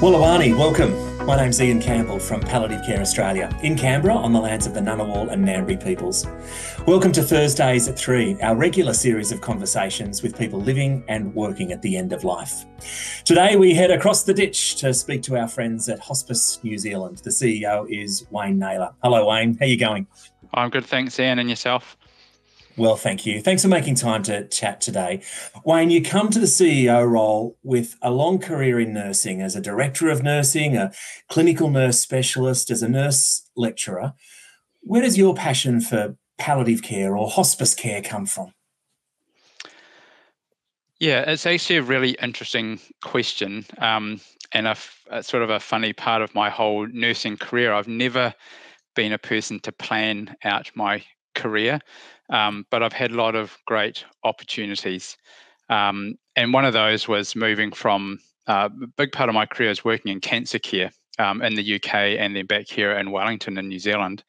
Mulawani, welcome. My name's Ian Campbell from Palliative Care Australia in Canberra on the lands of the Ngunnawal and Ngambri peoples. Welcome to Thursdays at 3, our regular series of conversations with people living and working at the end of life. Today we head across the ditch to speak to our friends at Hospice New Zealand. The CEO is Wayne Naylor. Hello Wayne, how are you going? I'm good, thanks Ian, and yourself? Well, thank you. Thanks for making time to chat today. Wayne, you come to the CEO role with a long career in nursing as a director of nursing, a clinical nurse specialist, as a nurse lecturer. Where does your passion for palliative care or hospice care come from? Yeah, it's actually a really interesting question, and sort of a funny part of my whole nursing career. I've never been a person to plan out my career, but I've had a lot of great opportunities. And one of those was moving from a big part of my career is working in cancer care in the UK and then back here in Wellington in New Zealand.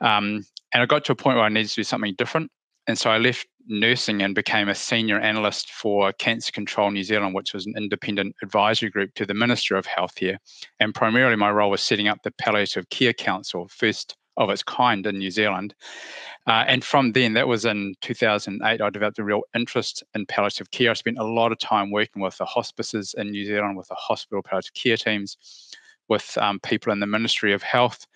And I got to a point where I needed to do something different. And so I left nursing and became a senior analyst for Cancer Control New Zealand, which was an independent advisory group to the Minister of Health here. And primarily my role was setting up the Palliative Care Council, first of its kind in New Zealand. And from then, that was in 2008, I developed a real interest in palliative care. I spent a lot of time working with the hospices in New Zealand, with the hospital palliative care teams, with people in the Ministry of Health,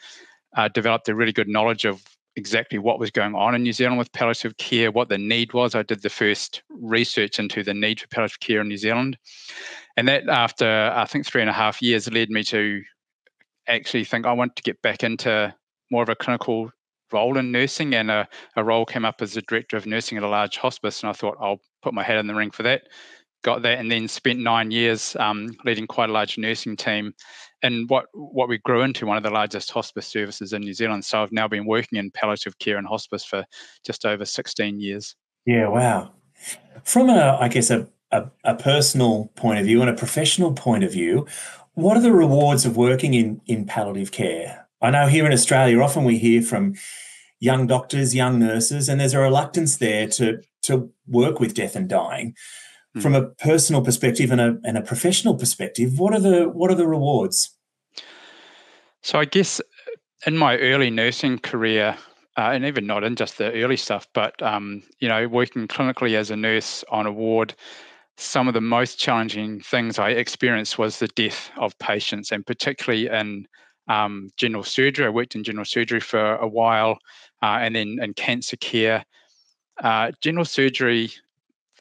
developed a really good knowledge of exactly what was going on in New Zealand with palliative care, what the need was. I did the first research into the need for palliative care in New Zealand. And that, after I think 3.5 years, led me to actually think I want to get back into more of a clinical role in nursing, and a role came up as a director of nursing at a large hospice, and I thought I'll put my hat in the ring for that. Got that, and then spent 9 years leading quite a large nursing team and what we grew into one of the largest hospice services in New Zealand. So I've now been working in palliative care and hospice for just over 16 years. Yeah, wow. From a personal point of view and a professional point of view, what are the rewards of working in palliative care? I know here in Australia, often we hear from young doctors, young nurses, and there's a reluctance there to work with death and dying. From a personal perspective and a professional perspective, what are the rewards? So I guess in my early nursing career, and even not in just the early stuff, but working clinically as a nurse on a ward, some of the most challenging things I experienced was the death of patients, and particularly in general surgery. I worked in general surgery for a while, and then in cancer care. General surgery,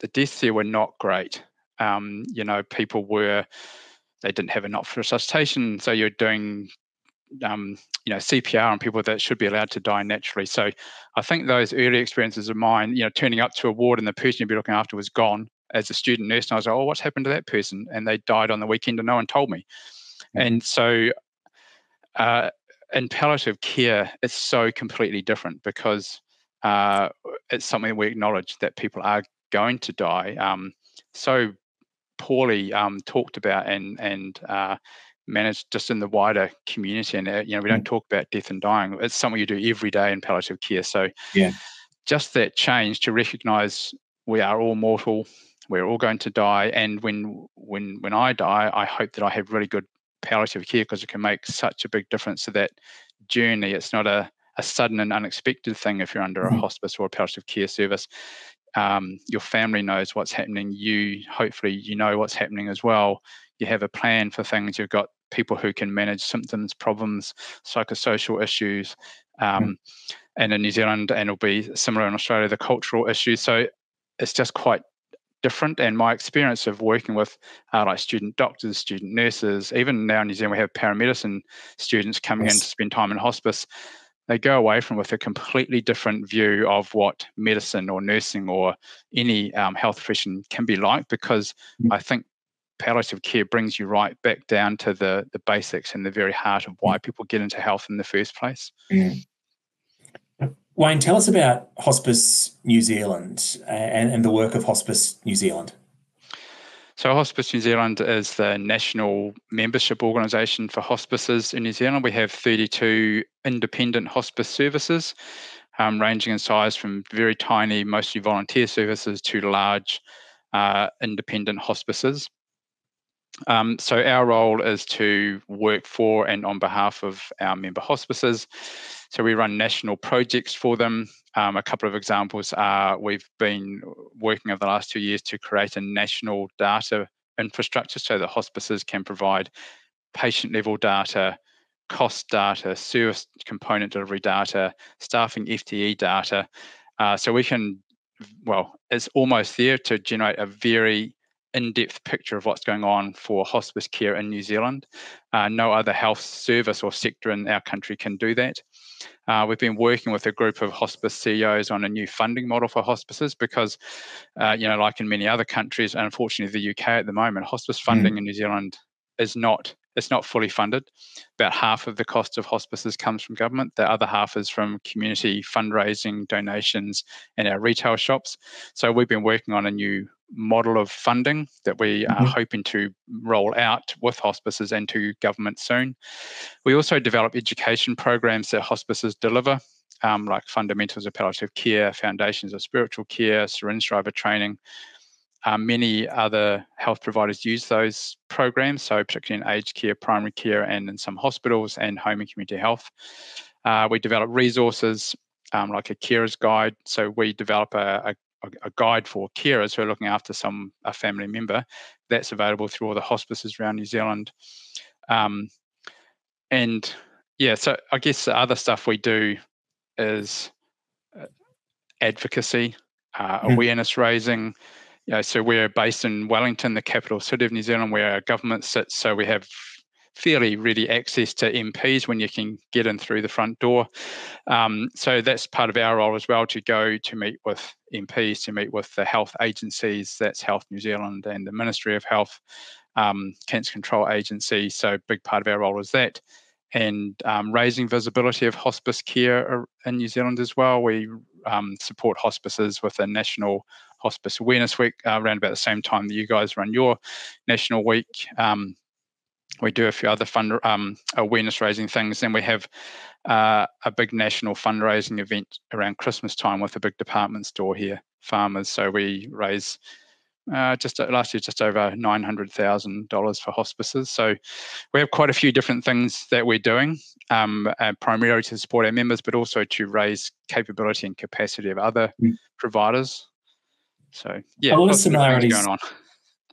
the deaths there were not great. People they didn't have enough resuscitation, so you're doing CPR on people that should be allowed to die naturally. So I think those early experiences of mine, turning up to a ward and the person you'd be looking after was gone as a student nurse, and I was like, oh, what's happened to that person? And they died on the weekend and no one told me. Mm-hmm. And so in palliative care, it's so completely different because it's something we acknowledge that people are going to die, so poorly talked about and managed just in the wider community. And we don't talk about death and dying. It's something you do every day in palliative care. So just that change to recognise we are all mortal, we're all going to die, and when I die, I hope that I have really good palliative care, because it can make such a big difference to that journey. It's not a sudden and unexpected thing if you're under a hospice or a palliative care service. Your family knows what's happening. Hopefully you know what's happening as well. You have a plan for things. You've got people who can manage symptoms, problems, psychosocial issues. And in New Zealand, and it'll be similar in Australia, the cultural issues. So it's just quite different. And my experience of working with like student doctors, student nurses, even now in New Zealand, we have paramedicine students coming in to spend time in hospice. They go away from with a completely different view of what medicine or nursing or any health profession can be like, because I think palliative care brings you right back down to the basics and the very heart of why people get into health in the first place. Wayne, tell us about Hospice New Zealand and the work of Hospice New Zealand. So Hospice New Zealand is the national membership organisation for hospices in New Zealand. We have 32 independent hospice services, ranging in size from very tiny, mostly volunteer services to large independent hospices. So our role is to work for and on behalf of our member hospices. So we run national projects for them. A couple of examples are we've been working over the last 2 years to create a national data infrastructure so that hospices can provide patient level data, cost data, service component delivery data, staffing FTE data. So we can, well, it's almost there to generate a very in-depth picture of what's going on for hospice care in New Zealand. No other health service or sector in our country can do that. We've been working with a group of hospice CEOs on a new funding model for hospices because, like in many other countries, unfortunately the UK at the moment, hospice funding in New Zealand is not fully funded. About half of the cost of hospices comes from government. The other half is from community fundraising, donations, and our retail shops. So we've been working on a new model of funding that we are hoping to roll out with hospices and to government soon. We also develop education programs that hospices deliver, like fundamentals of palliative care, foundations of spiritual care, syringe driver training. Many other health providers use those programs, so particularly in aged care, primary care, and in some hospitals and home and community health. We develop resources like a carer's guide. So we develop a guide for carers who are looking after a family member. That's available through all the hospices around New Zealand. And yeah, so I guess the other stuff we do is advocacy, awareness raising. So we're based in Wellington, the capital city of New Zealand, where our government sits. So we have fairly ready access to MPs when you can get in through the front door. So that's part of our role as well, to go to meet with MPs, to meet with the health agencies. That's Health New Zealand and the Ministry of Health, Cancer Control Agency. So a big part of our role is that. And raising visibility of hospice care in New Zealand as well. We support hospices with a national Hospice Awareness Week around about the same time that you guys run your National Week. We do a few other awareness raising things. Then we have a big national fundraising event around Christmas time with a big department store here, Farmers. So we raise last year just over $900,000 for hospices. So we have quite a few different things that we're doing, primarily to support our members, but also to raise capability and capacity of other providers. So yeah, a lot of lots of things similarities going on.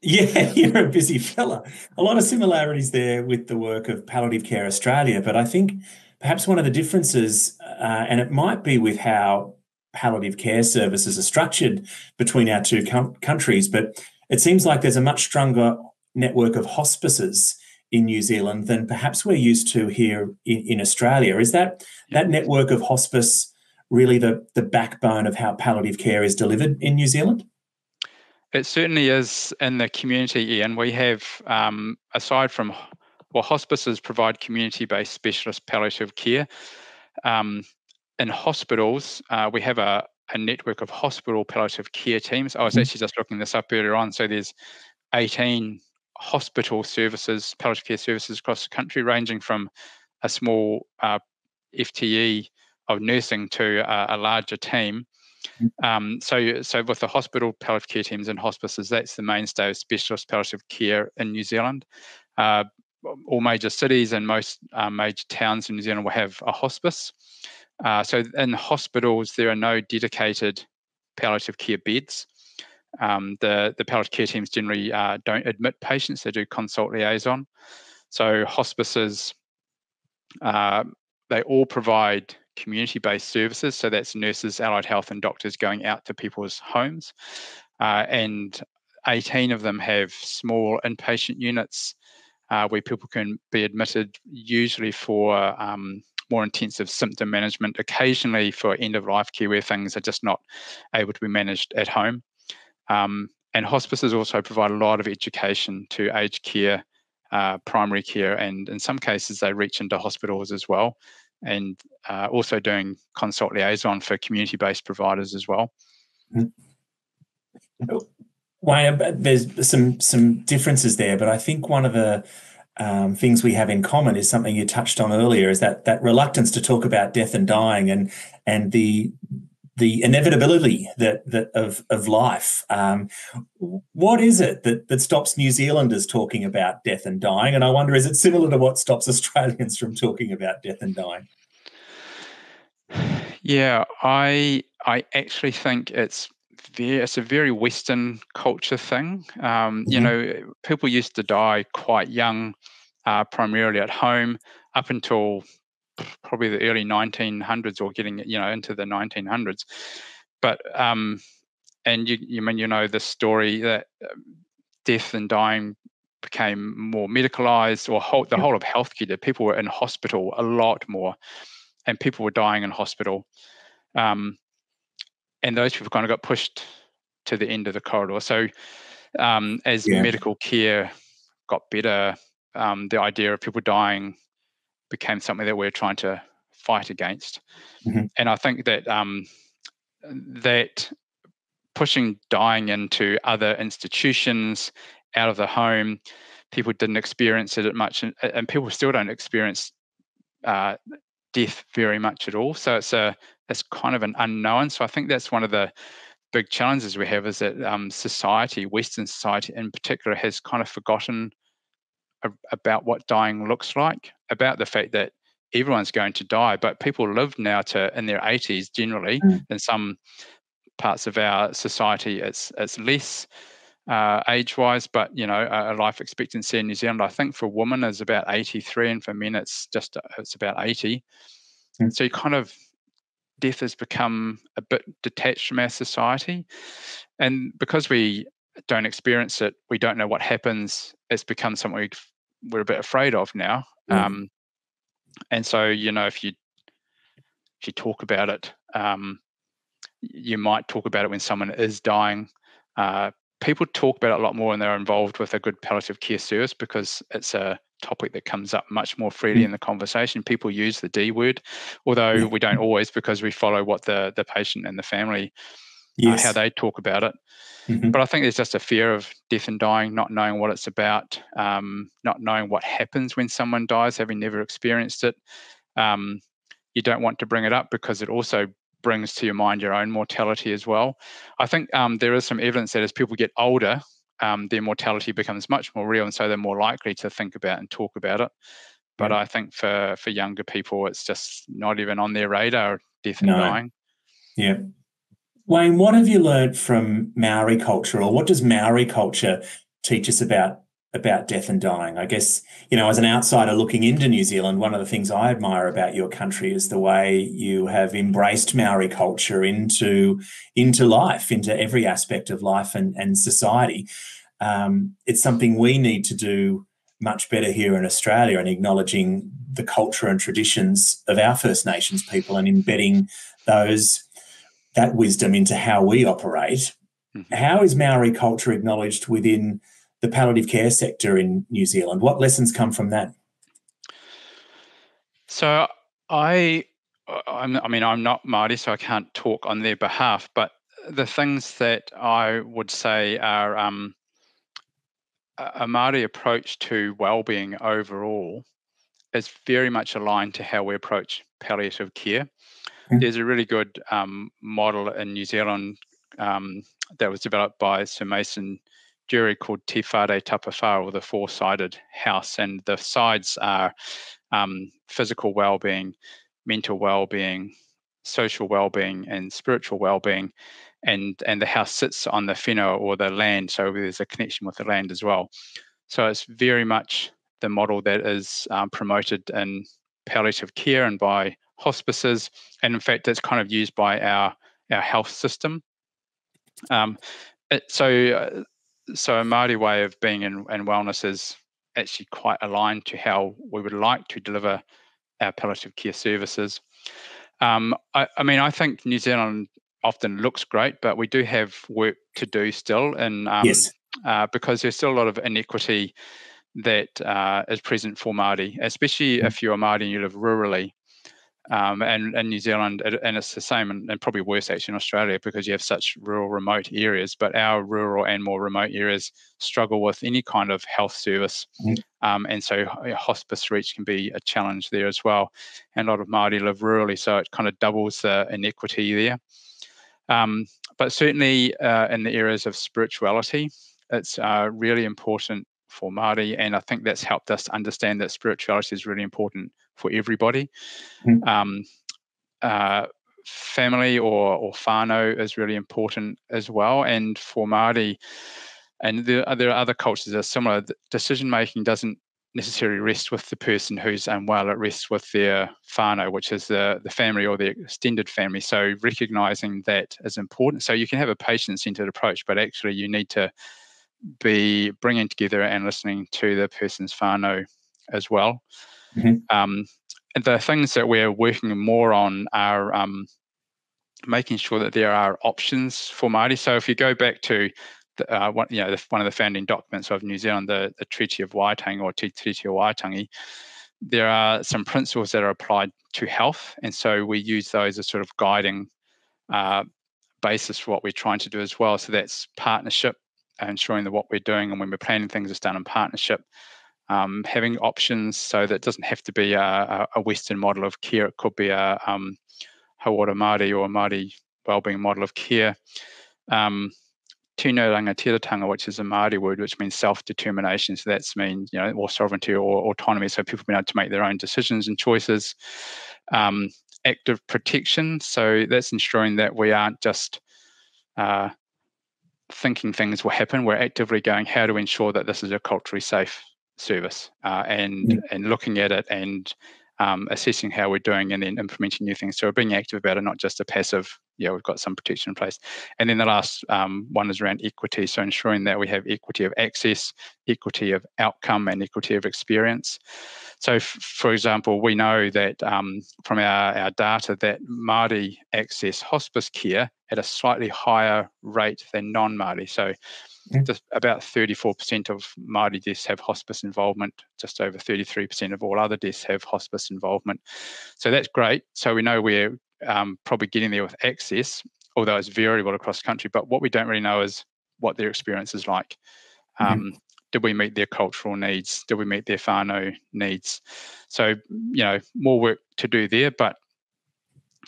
Yeah, you're a busy fella. A lot of similarities there with the work of Palliative Care Australia, but I think perhaps one of the differences, and it might be with how palliative care services are structured between our two countries, but it seems like there's a much stronger network of hospices in New Zealand than perhaps we're used to here in Australia. Is that network of hospice really the backbone of how palliative care is delivered in New Zealand? It certainly is in the community, Ian. We have, aside from, hospices provide community-based specialist palliative care. In hospitals, we have a network of hospital palliative care teams. I was actually just looking this up earlier on. So there's 18 hospital services, palliative care services across the country, ranging from a small FTE of nursing to a larger team. So with the hospital palliative care teams and hospices, that's the mainstay of specialist palliative care in New Zealand. All major cities and most major towns in New Zealand will have a hospice. So in hospitals, there are no dedicated palliative care beds. The palliative care teams generally don't admit patients, they do consult liaison. So hospices, they all provide community-based services. So that's nurses, allied health, and doctors going out to people's homes. And 18 of them have small inpatient units where people can be admitted, usually for more intensive symptom management, occasionally for end-of-life care where things are just not able to be managed at home. And hospices also provide a lot of education to aged care, primary care, and in some cases they reach into hospitals as well, and also doing consult liaison for community-based providers as well. Wayne, there's some differences there, but I think one of the things we have in common is something you touched on earlier, is that reluctance to talk about death and dying, and the the inevitability of life. What is it that stops New Zealanders talking about death and dying? And I wonder, is it similar to what stops Australians from talking about death and dying? Yeah, I actually think it's a very Western culture thing. People used to die quite young, primarily at home, up until probably the early 1900s, or getting into the 1900s. But and you know the story that death and dying became more medicalized, or the whole of healthcare did. People were in hospital a lot more, and people were dying in hospital. Um, and those people kind of got pushed to the end of the corridor. So as Yeah. medical care got better, the idea of people dying became something that we're trying to fight against. Mm-hmm. And I think that that pushing dying into other institutions, out of the home, people didn't experience it much, and people still don't experience death very much at all. So it's kind of an unknown. So I think that's one of the big challenges we have, is that society, Western society in particular, has kind of forgotten about what dying looks like, about the fact that everyone's going to die, but people live now to in their 80s generally. In some parts of our society, it's less age-wise, but a life expectancy in New Zealand, I think, for women is about 83, and for men it's about 80. So you kind of death has become a bit detached from our society, and because we don't experience it, we don't know what happens. It's become something we're a bit afraid of now. And so if you talk about it, you might talk about it when someone is dying. People talk about it a lot more when they're involved with a good palliative care service, because it's a topic that comes up much more freely in the conversation. People use the D word, although we don't always, because we follow what the patient and the family, how they talk about it. But I think there's just a fear of death and dying, not knowing what it's about, not knowing what happens when someone dies, having never experienced it. You don't want to bring it up because it also brings to your mind your own mortality as well. I think there is some evidence that as people get older, their mortality becomes much more real, and so they're more likely to think about and talk about it. But I think for younger people, it's just not even on their radar, death and dying. Yeah. Wayne, what have you learned from Maori culture, or what does Maori culture teach us about death and dying? I guess, as an outsider looking into New Zealand, one of the things I admire about your country is the way you have embraced Maori culture into life, into every aspect of life and society. It's something we need to do much better here in Australia, and acknowledging the culture and traditions of our First Nations people and embedding that wisdom into how we operate. How is Maori culture acknowledged within the palliative care sector in New Zealand? What lessons come from that? So I'm not Māori, so I can't talk on their behalf, but the things that I would say are a Māori approach to well-being overall is very much aligned to how we approach palliative care. There's a really good model in New Zealand that was developed by Sir Mason Jury called Te Whare Tapawhā, or the four-sided house, and the sides are physical well-being, mental well-being, social well-being, and spiritual well-being, and the house sits on the whenua, or the land, so there's a connection with the land as well. So it's very much the model that is promoted in palliative care and by hospices, and in fact it's kind of used by our health system. So a Māori way of being in wellness is actually quite aligned to how we would like to deliver our palliative care services. I think New Zealand often looks great, but we do have work to do still, and because there's still a lot of inequity that is present for Māori, especially if you're Māori and you live rurally. And in New Zealand, and it's the same, and probably worse actually in Australia, because you have such rural, remote areas. But our rural and more remote areas struggle with any kind of health service, and so hospice reach can be a challenge there as well. And a lot of Māori live rurally, so it kind of doubles the inequity there. But certainly in the areas of spirituality, it's really important for Māori, and I think that's helped us understand that spirituality is really important for everybody. Mm. Family or whānau is really important as well, and for Māori, and there are other cultures that are similar. Decision making doesn't necessarily rest with the person who's unwell; it rests with their whānau, which is the family or the extended family. So recognizing that is important. So you can have a patient-centered approach, but actually you need to be bringing together and listening to the person's whānau as well. Mm-hmm. And the things that we're working more on are making sure that there are options for Māori. So if you go back to one of the founding documents of New Zealand, the Treaty of Waitangi or Te Treaty of Waitangi, there are some principles that are applied to health, and so we use those as sort of guiding basis for what we're trying to do as well. So that's partnership, ensuring that what we're doing and when we're planning things is done in partnership. Having options, so that it doesn't have to be a Western model of care. It could be a Hawara Māori or a Māori wellbeing model of care. Tino rangatiratanga, which is a Māori word, which means self-determination. So that's means, or sovereignty or autonomy. So people being able to make their own decisions and choices. Active protection. So that's ensuring that we aren't just thinking things will happen. We're actively going, how do we ensure that this is a culturally safe service, and looking at it and assessing how we're doing and then implementing new things. So we're being active about it, not just a passive, we've got some protection in place. And then the last one is around equity. So ensuring that we have equity of access, equity of outcome, and equity of experience. So for example, we know that from our data that Māori access hospice care at a slightly higher rate than non-Māori. So just about 34% of Māori deaths have hospice involvement, just over 33% of all other deaths have hospice involvement. So that's great. So we know we're probably getting there with access, although it's variable across the country. But what we don't really know is what their experience is like. Did we meet their cultural needs? Did we meet their whānau needs? So, more work to do there, but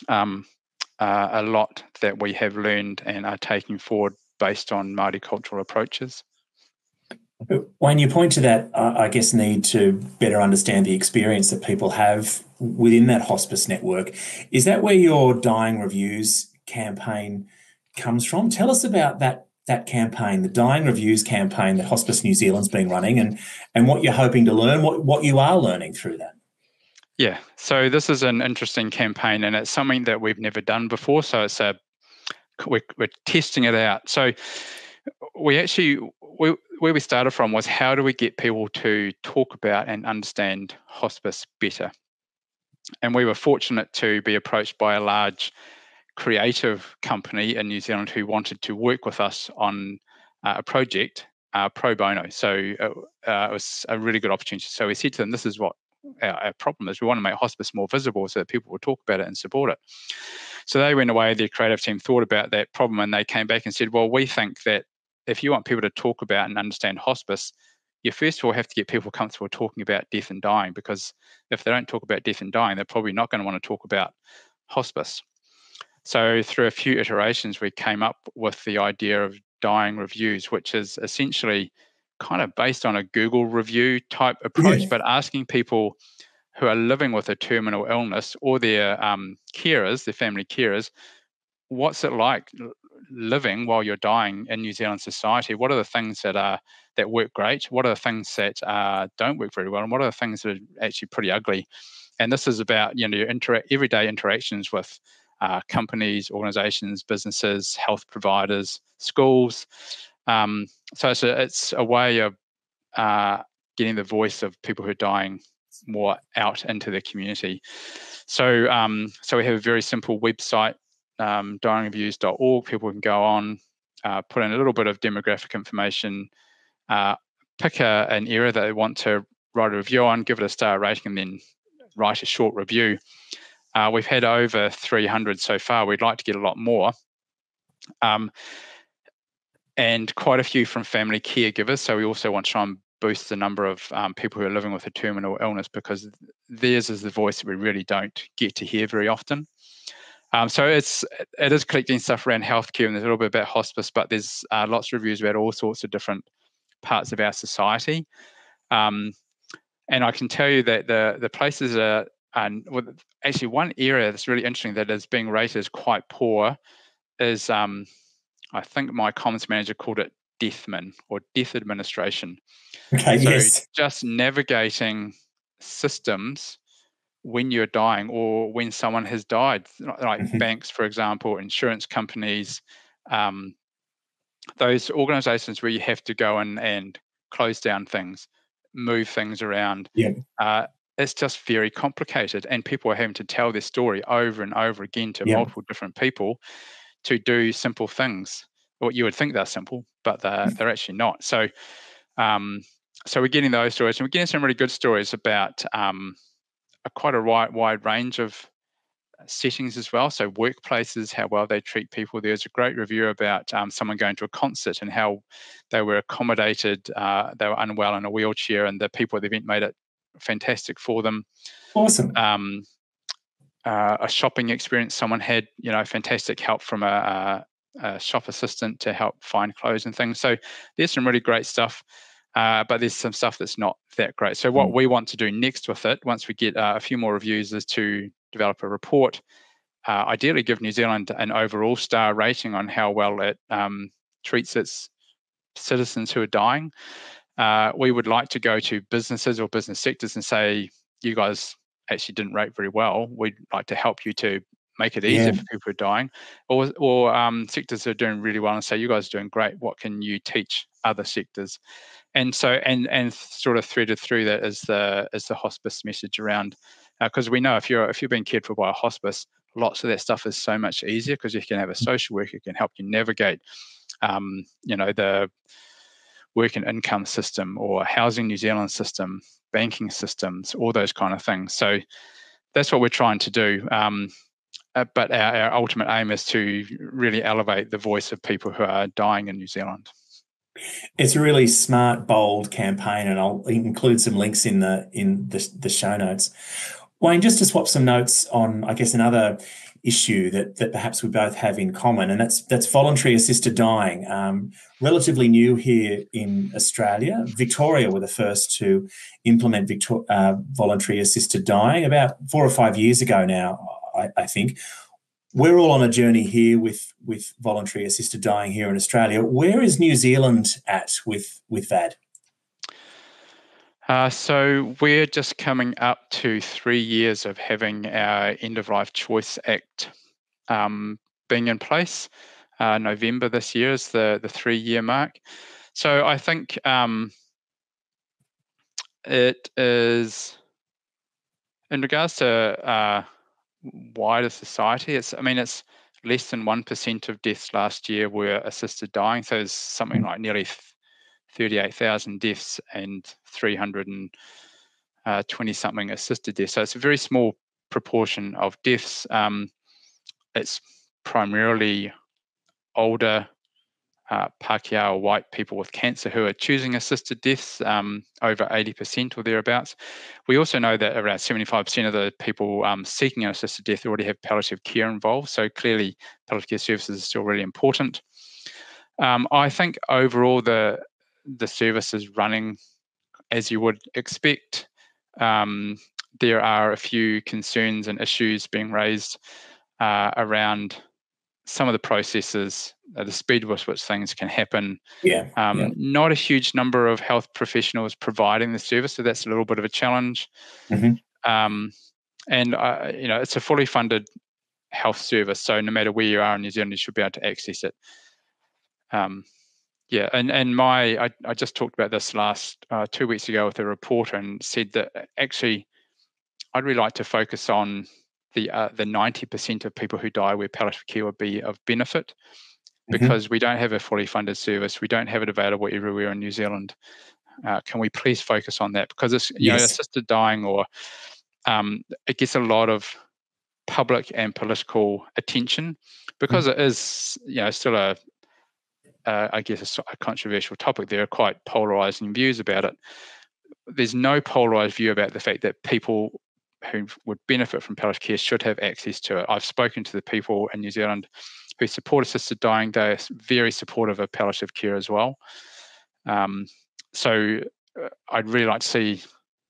a lot that we have learned and are taking forward based on Māori cultural approaches. When you point to that, I guess, need to better understand the experience that people have within that hospice network, is that where your Dying Reviews campaign comes from? Tell us about that campaign, the Dying Reviews campaign that Hospice New Zealand's been running, and what you're hoping to learn, what you are learning through that. Yeah, so this is an interesting campaign, and it's something that we've never done before. So it's we're testing it out. So where we started from was, how do we get people to talk about and understand hospice better? And we were fortunate to be approached by a large creative company in New Zealand who wanted to work with us on a project pro bono. So it was a really good opportunity. So we said to them, this is what our problem is. We want to make hospice more visible so that people will talk about it and support it. So they went away, their creative team thought about that problem, and they came back and said, well, we think that if you want people to talk about and understand hospice, you first of all have to get people comfortable talking about death and dying, because if they don't talk about death and dying, they're probably not going to want to talk about hospice. So through a few iterations, we came up with the idea of Dying Reviews, which is essentially kind of based on a Google review type approach, but asking people who are living with a terminal illness or their carers, their family carers, what's it like living while you're dying in New Zealand society? What are the things that work great? What are the things that don't work very well? And what are the things that are actually pretty ugly? And this is about your everyday interactions with companies, organizations, businesses, health providers, schools. So it's a way of getting the voice of people who are dying more out into the community. So we have a very simple website, dyingreviews.org. People can go on, put in a little bit of demographic information, pick an area that they want to write a review on, give it a star rating, and then write a short review. We've had over 300 so far. We'd like to get a lot more. And quite a few from family caregivers. So we also want to try and boost the number of people who are living with a terminal illness, because theirs is the voice that we really don't get to hear very often. So it is collecting stuff around healthcare, and there's a little bit about hospice, but there's lots of reviews about all sorts of different parts of our society. And I can tell you that the places are, and actually one area that's really interesting that is being rated as quite poor is, I think my comms manager called it deathmin, or death administration. Okay, So yes. just navigating systems when you're dying or when someone has died, like Mhm. banks, for example, insurance companies, um, those organizations where you have to go in and close down things, move things around. Yeah, Uh, it's just very complicated, and people are having to tell their story over and over again to yeah. multiple different people to do simple things. Well, you would think they're simple, but they're actually not. Um, so we're getting those stories, and we're getting some really good stories about quite a wide range of settings as well. So workplaces, how well they treat people. There's a great review about someone going to a concert and how they were accommodated. They were unwell in a wheelchair, and the people at the event made it fantastic for them. Awesome. Um, a shopping experience, someone had fantastic help from a shop assistant to help find clothes and things. So there's some really great stuff. But there's some stuff that's not that great. So what Mm. we want to do next with it, once we get a few more reviews, is to develop a report, ideally give New Zealand an overall star rating on how well it treats its citizens who are dying. We would like to go to businesses or business sectors and say, you guys actually didn't rate very well. We'd like to help you to make it Yeah. easier for people who are dying, or sectors that are doing really well and say, you guys are doing great. What can you teach other sectors? And so, and sort of threaded through that is the hospice message around, because we know if you're being cared for by a hospice, lots of that stuff is so much easier because you can have a social worker who can help you navigate, the work and income system or housing New Zealand system, banking systems, all those kind of things. So that's what we're trying to do. But our ultimate aim is to really elevate the voice of people who are dying in New Zealand. It's a really smart, bold campaign, and I'll include some links in the show notes. Wayne, just to swap some notes on, I guess, another issue that perhaps we both have in common, and that's voluntary assisted dying. Relatively new here in Australia. Victoria were the first to implement voluntary assisted dying about 4 or 5 years ago now, I think. We're all on a journey here with voluntary assisted dying here in Australia. Where is New Zealand at with that? So we're just coming up to 3 years of having our End of Life Choice Act being in place. November this year is the 3-year mark. So I think it is, in regards to wider society, it's less than 1% of deaths last year were assisted dying. So there's something like nearly 38,000 deaths and 320 something assisted deaths. So it's a very small proportion of deaths. It's primarily older Pākehā white people with cancer who are choosing assisted deaths, over 80% or thereabouts. We also know that around 75% of the people seeking an assisted death already have palliative care involved. So clearly, palliative care services are still really important. I think overall the service is running as you would expect. There are a few concerns and issues being raised around some of the processes, the speed with which things can happen. Yeah. Not a huge number of health professionals providing the service, so that's a little bit of a challenge. Mm-hmm. And it's a fully funded health service, so no matter where you are in New Zealand, you should be able to access it. I just talked about this last 2 weeks ago with a reporter and said that actually I'd really like to focus on the 90% of people who die where palliative care would be of benefit, Mm-hmm. because we don't have a fully funded service. We don't have it available everywhere in New Zealand. Can we please focus on that? Because it's Yes. assisted dying, or it gets a lot of public and political attention because it is still a controversial topic. There are quite polarizing views about it. There's no polarized view about the fact that people who would benefit from palliative care should have access to it. I've spoken to the people in New Zealand who support assisted dying. They're very supportive of palliative care as well. So I'd really like to see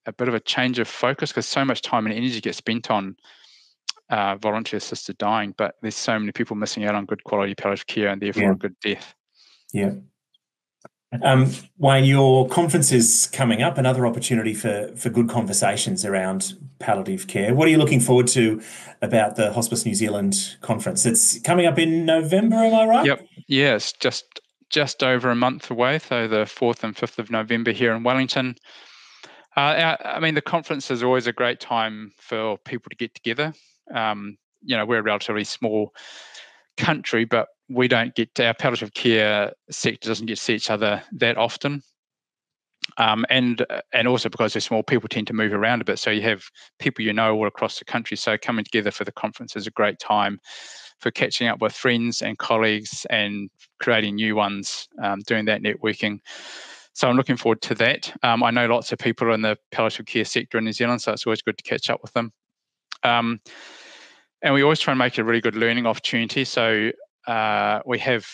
a bit of a change of focus, because so much time and energy gets spent on voluntary assisted dying, but there's so many people missing out on good quality palliative care and therefore a good death. Yeah. Wayne, your conference is coming up, another opportunity for good conversations around palliative care. What are you looking forward to about the Hospice New Zealand conference? It's coming up in November, am I right? Yep. Yeah, it's just over a month away, so the 4th and 5th of November here in Wellington. I mean, the conference is always a great time for people to get together. We're a relatively small country, but we don't our palliative care sector doesn't get to see each other that often. And also because they're small, people tend to move around a bit. So you have people all across the country. So coming together for the conference is a great time for catching up with friends and colleagues and creating new ones, doing that networking. So I'm looking forward to that. I know lots of people in the palliative care sector in New Zealand, so it's always good to catch up with them. And we always try and make it a really good learning opportunity. So we have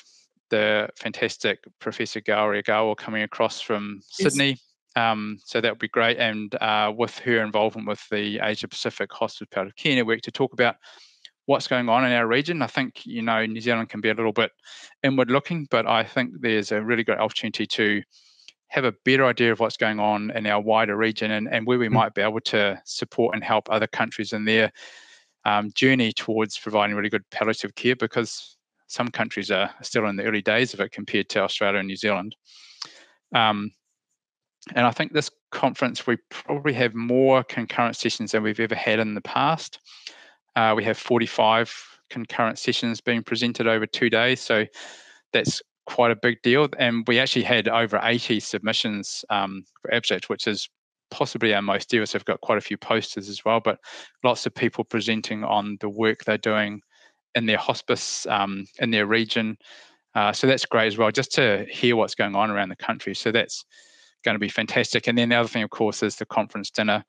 the fantastic Professor Gauri Agawal coming across from Sydney. So that would be great. And with her involvement with the Asia Pacific Hospice Palliative Care Network to talk about what's going on in our region. I think, New Zealand can be a little bit inward looking, but I think there's a really great opportunity to have a better idea of what's going on in our wider region and where we might be able to support and help other countries in their journey towards providing really good palliative care, because some countries are still in the early days of it compared to Australia and New Zealand. And I think this conference, we probably have more concurrent sessions than we've ever had in the past. We have 45 concurrent sessions being presented over 2 days. So that's quite a big deal. And we actually had over 80 submissions for abstracts, which is possibly our most ever. So we've got quite a few posters as well, but lots of people presenting on the work they're doing in their hospice, in their region. So that's great as well, just to hear what's going on around the country. So that's going to be fantastic. And then the other thing, of course, is the conference dinner.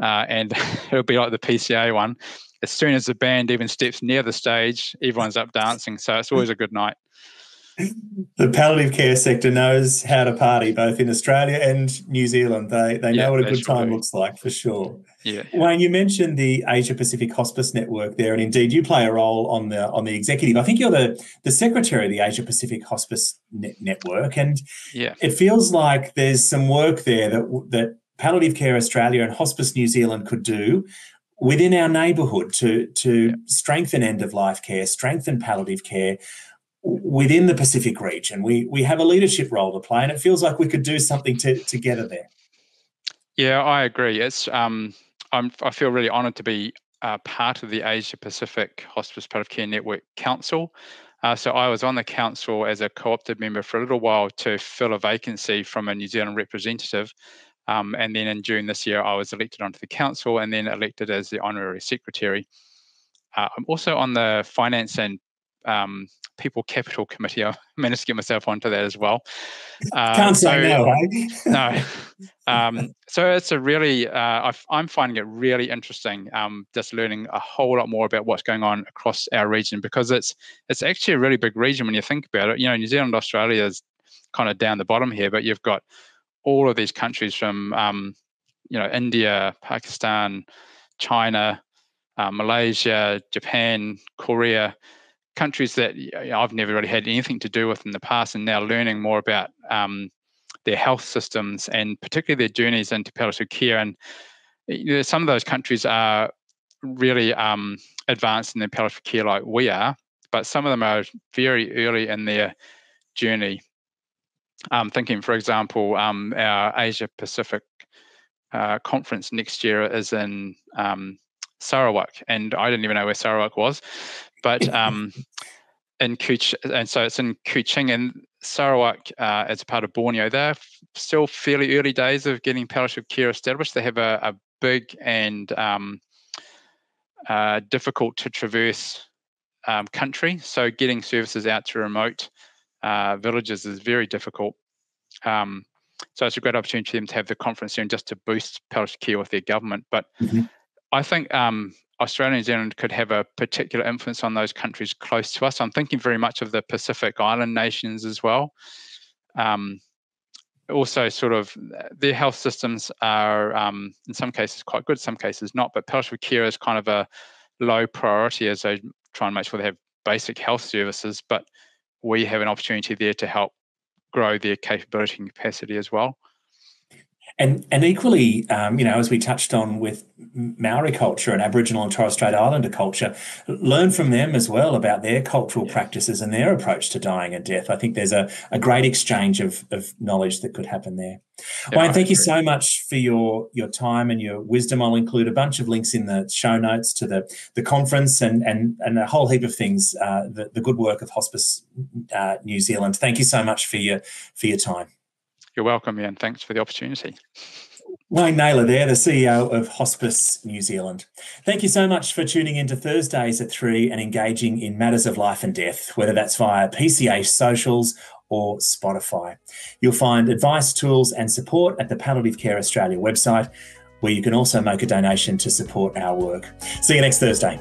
And it'll be like the PCA one. As soon as the band even steps near the stage, everyone's up dancing. So it's always a good night. The palliative care sector knows how to party, both in Australia and New Zealand. They know what a good time looks like, for sure. Yeah. Wayne, you mentioned the Asia Pacific Hospice Network there, and indeed you play a role on the executive. I think you're the secretary of the Asia Pacific Hospice Network, and it feels like there's some work there that Palliative Care Australia and Hospice New Zealand could do within our neighbourhood to strengthen end-of-life care, strengthen palliative care within the Pacific region. We have a leadership role to play, and it feels like we could do something together there. Yeah, I agree. It's I feel really honoured to be part of the Asia Pacific Hospice Palliative Care Network Council. So I was on the council as a co-opted member for a little while to fill a vacancy from a New Zealand representative. And then in June this year, I was elected onto the council and then elected as the honorary secretary. I'm also on the Finance and People Capital Committee. I managed to get myself onto that as well. Can't say no, eh? No. So it's a really, I'm finding it really interesting, just learning a whole lot more about what's going on across our region, because it's actually a really big region when you think about it. New Zealand, Australia is kind of down the bottom here, but you've got all of these countries from, India, Pakistan, China, Malaysia, Japan, Korea, countries that I've never really had anything to do with in the past, and now learning more about their health systems and particularly their journeys into palliative care. And some of those countries are really advanced in their palliative care like we are, but some of them are very early in their journey. Thinking, for example, our Asia Pacific conference next year is in Sarawak, and I didn't even know where Sarawak was, but in Kuching, and so it's in Kuching, and Sarawak as part of Borneo. They're still fairly early days of getting palliative care established. They have a big and difficult to traverse country, so getting services out to remote villages is very difficult. So it's a great opportunity for them to have the conference here and just to boost palliative care with their government. But I think Australia and New Zealand could have a particular influence on those countries close to us. I'm thinking very much of the Pacific Island nations as well. Also, sort of, their health systems are in some cases quite good, some cases not, but palliative care is kind of a low priority as they try and make sure they have basic health services, but we have an opportunity there to help grow their capability and capacity as well. And equally, as we touched on with Maori culture and Aboriginal and Torres Strait Islander culture, learn from them as well about their cultural practices and their approach to dying and death. I think there's a great exchange of knowledge that could happen there. Yeah, Wayne, thank you so much for your time and your wisdom. I'll include a bunch of links in the show notes to the conference and a whole heap of things, the good work of Hospice New Zealand. Thank you so much for your time. You're welcome, Ian. Thanks for the opportunity. Wayne Naylor there, the CEO of Hospice New Zealand. Thank you so much for tuning in to Thursdays at 3 and engaging in matters of life and death, whether that's via PCA socials or Spotify. You'll find advice, tools and support at the Palliative Care Australia website, where you can also make a donation to support our work. See you next Thursday.